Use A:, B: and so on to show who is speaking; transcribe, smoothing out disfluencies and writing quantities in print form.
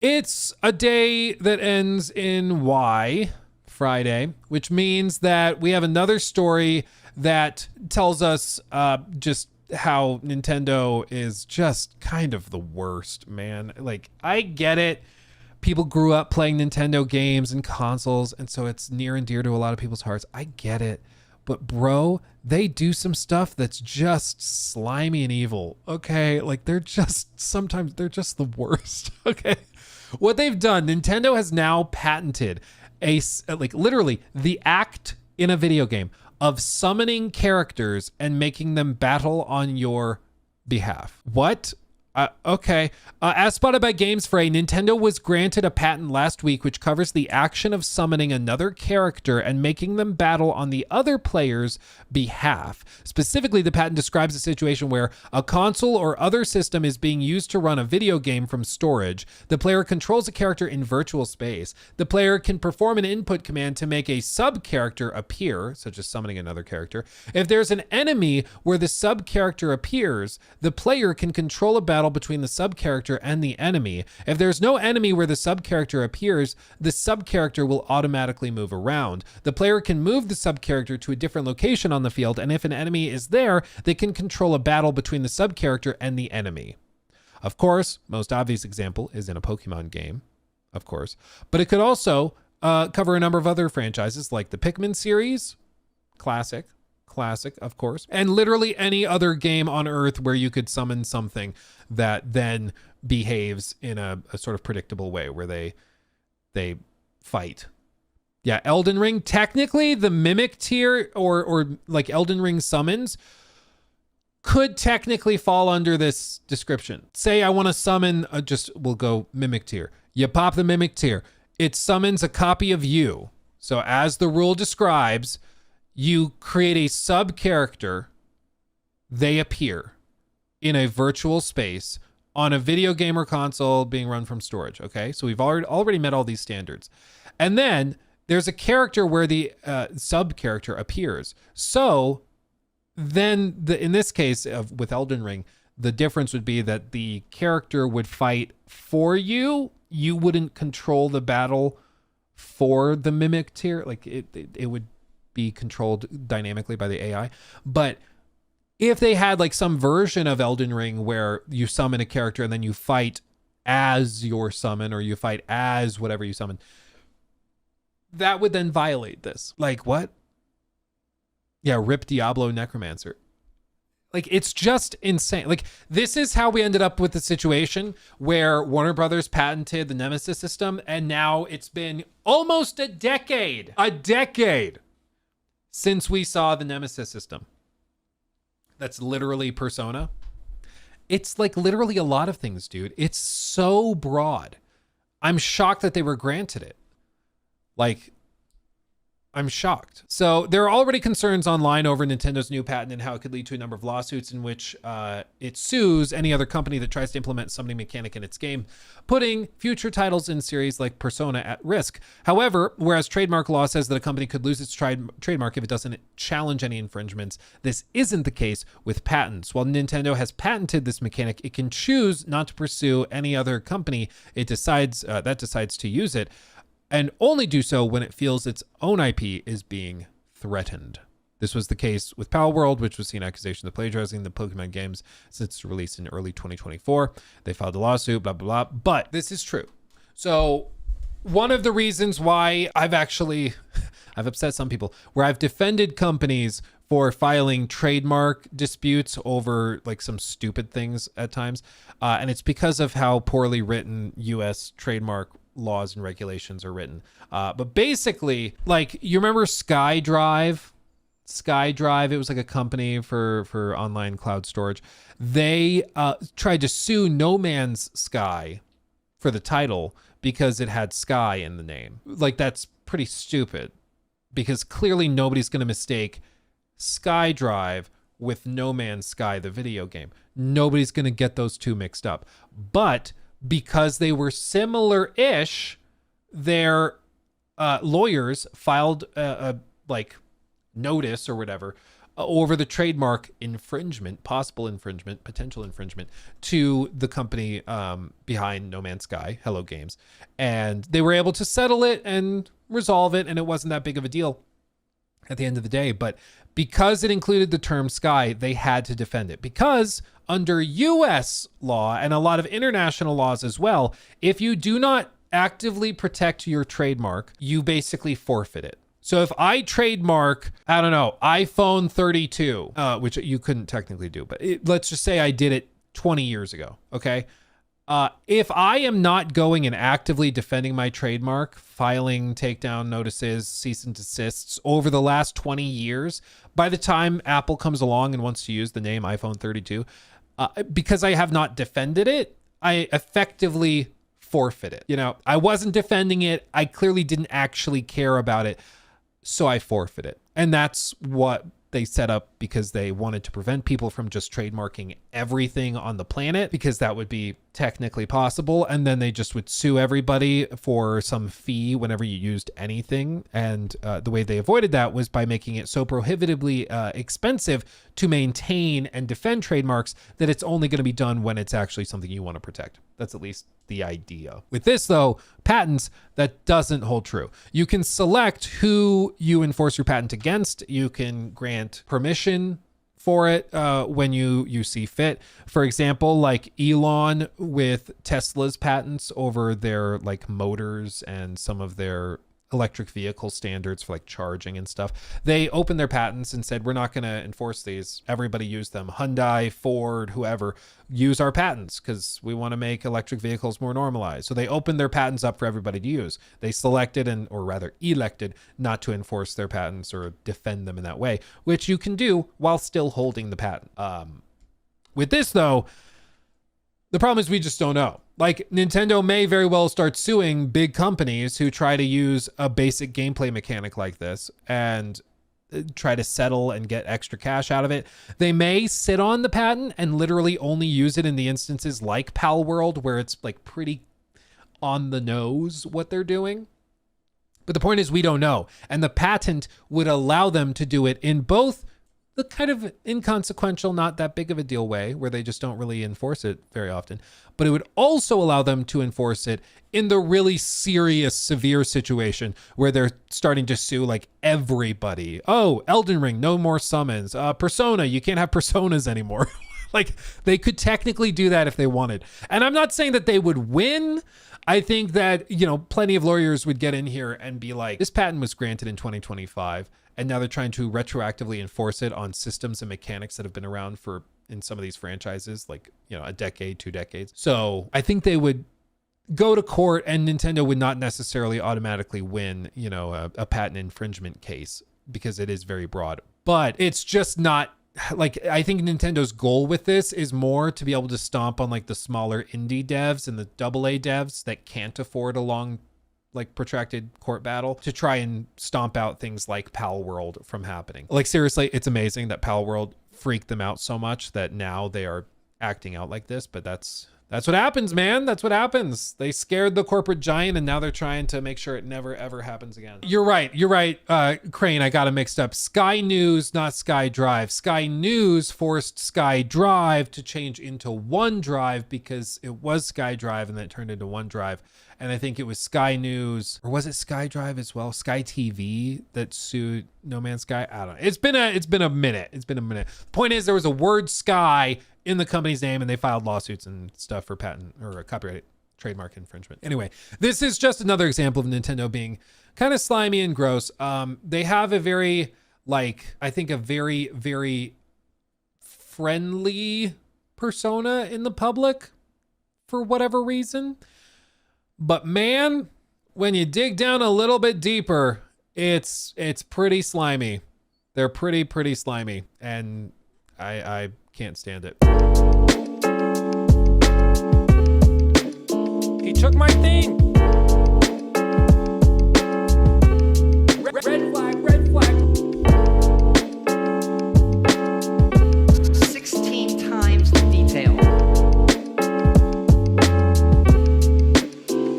A: It's a day that ends in Y, Friday, which means that we have another story that tells us just how Nintendo is just kind of the worst, man. Like, I get it. People grew up playing Nintendo games and consoles, and so it's near and dear to a lot of people's hearts. I get it. But bro, they do some stuff that's just slimy and evil. Okay, like sometimes they're just the worst. Okay. What they've done, Nintendo has now patented like literally the act in a video game of summoning characters and making them battle on your behalf. What? Okay. As spotted by GamesFray, Nintendo was granted a patent last week which covers the action of summoning another character and making them battle on the other player's behalf. Specifically, the patent describes a situation where a console or other system is being used to run a video game from storage. The player controls a character in virtual space. The player can perform an input command to make a sub-character appear, such as summoning another character. If there's an enemy where the sub-character appears, the player can control a battle between the sub-character and the enemy. If there's no enemy where the sub-character appears, the sub-character will automatically move around. The player can move the sub-character to a different location on the field, and if an enemy is there, they can control a battle between the sub-character and the enemy. Of course, most obvious example is in a Pokemon game, of course, but it could also cover a number of other franchises like the Pikmin series, classic, of course, and literally any other game on Earth where you could summon something that then behaves in a sort of predictable way where they fight. Yeah, Elden Ring, technically the Mimic tier or like Elden Ring summons could technically fall under this description. Say I want to summon, we'll go Mimic tier. You pop the Mimic tier. It summons a copy of you. So as the rule describes, you create a sub-character, they appear in a virtual space on a video game or console being run from storage, okay? So we've already met all these standards. And then there's a character where the sub-character appears. So then in this case with Elden Ring, the difference would be that the character would fight for you. You wouldn't control the battle for the Mimic tier. Like it would be controlled dynamically by the AI. But if they had like some version of Elden Ring where you summon a character and then you fight as your summon or you fight as whatever you summon, that would then violate this. Like what? Yeah, rip Diablo Necromancer. Like, it's just insane. Like, this is how we ended up with the situation where Warner Brothers patented the Nemesis system, and now it's been almost a decade since we saw the Nemesis system. That's literally Persona. It's like literally a lot of things, dude. It's so broad. I'm shocked that they were granted it. Like, I'm shocked. So there are already concerns online over Nintendo's new patent and how it could lead to a number of lawsuits in which it sues any other company that tries to implement summoning mechanic in its game, putting future titles in series like Persona at risk. However, whereas trademark law says that a company could lose its trademark if it doesn't challenge any infringements, this isn't the case with patents. While Nintendo has patented this mechanic, it can choose not to pursue any other company it decides to use it, and only do so when it feels its own IP is being threatened. This was the case with Palworld, which was seen accusations of plagiarizing the Pokemon games since its release in early 2024. They filed a lawsuit, blah, blah, blah. But this is true. So one of the reasons why I've upset some people, where I've defended companies for filing trademark disputes over like some stupid things at times. And it's because of how poorly written US trademark laws and regulations are written. But basically, like, you remember SkyDrive? SkyDrive, it was like a company for online cloud storage. They tried to sue No Man's Sky for the title because it had Sky in the name. Like, that's pretty stupid because clearly nobody's going to mistake SkyDrive with No Man's Sky, the video game. Nobody's going to get those two mixed up. But because they were similar-ish, their lawyers filed a notice or whatever over the trademark infringement, possible infringement, potential infringement to the company behind No Man's Sky, Hello Games. And they were able to settle it and resolve it, and it wasn't that big of a deal at the end of the day. But because it included the term Sky, they had to defend it. Because under US law and a lot of international laws as well, if you do not actively protect your trademark, you basically forfeit it. So if I trademark, I don't know, iPhone 32, which you couldn't technically do, but let's just say I did it 20 years ago, okay? If I am not going and actively defending my trademark, filing takedown notices, cease and desists over the last 20 years, by the time Apple comes along and wants to use the name iPhone 32, because I have not defended it, I effectively forfeit it. You know, I wasn't defending it. I clearly didn't actually care about it. So I forfeit it. And that's what they set up because they wanted to prevent people from just trademarking everything on the planet, because that would be technically possible. And then they just would sue everybody for some fee whenever you used anything. And the way they avoided that was by making it so prohibitively expensive to maintain and defend trademarks that it's only going to be done when it's actually something you want to protect. That's at least the idea. With this, though, patents, that doesn't hold true. You can select who you enforce your patent against. You can grant permission for it when you see fit. For example, like Elon with Tesla's patents over their like motors and some of their electric vehicle standards for like charging and stuff. They opened their patents and said, we're not going to enforce these. Everybody use them. Hyundai, Ford, whoever, use our patents because we want to make electric vehicles more normalized. So they opened their patents up for everybody to use. They selected or rather elected not to enforce their patents or defend them in that way, which you can do while still holding the patent. With this though, the problem is we just don't know. Like Nintendo may very well start suing big companies who try to use a basic gameplay mechanic like this and try to settle and get extra cash out of it. They may sit on the patent and literally only use it in the instances like Pal World where it's like pretty on the nose what they're doing. But the point is we don't know. And the patent would allow them to do it in both the kind of inconsequential, not that big of a deal way where they just don't really enforce it very often. But it would also allow them to enforce it in the really serious, severe situation where they're starting to sue like everybody. Oh, Elden Ring, no more summons. Persona, you can't have personas anymore. Like they could technically do that if they wanted. And I'm not saying that they would win. I think that, you know, plenty of lawyers would get in here and be like, this patent was granted in 2025. And now they're trying to retroactively enforce it on systems and mechanics that have been around for, in some of these franchises, like, you know, a decade, 2 decades. So I think they would go to court and Nintendo would not necessarily automatically win, you know, a patent infringement case because it is very broad. But it's just not like, I think Nintendo's goal with this is more to be able to stomp on like the smaller indie devs and the AA devs that can't afford a long like protracted court battle to try and stomp out things like Pal World from happening. Like seriously, it's amazing that Pal World freaked them out so much that now they are acting out like this, but that's what happens, man. That's what happens. They scared the corporate giant and now they're trying to make sure it never ever happens again. You're right. Crane, I got it mixed up. Sky News, not Sky Drive. Sky News forced Sky Drive to change into OneDrive because it was Sky Drive and then it turned into OneDrive. And I think it was Sky News, or was it Sky Drive as well? Sky TV that sued No Man's Sky. I don't know. It's been a minute. The point is there was a word Sky in the company's name and they filed lawsuits and stuff for patent or copyright trademark infringement. Anyway, this is just another example of Nintendo being kind of slimy and gross. They have a very, I think a very, very friendly persona in the public for whatever reason. But man, when you dig down a little bit deeper, it's pretty slimy. They're pretty slimy, and I can't stand it. He took my thing.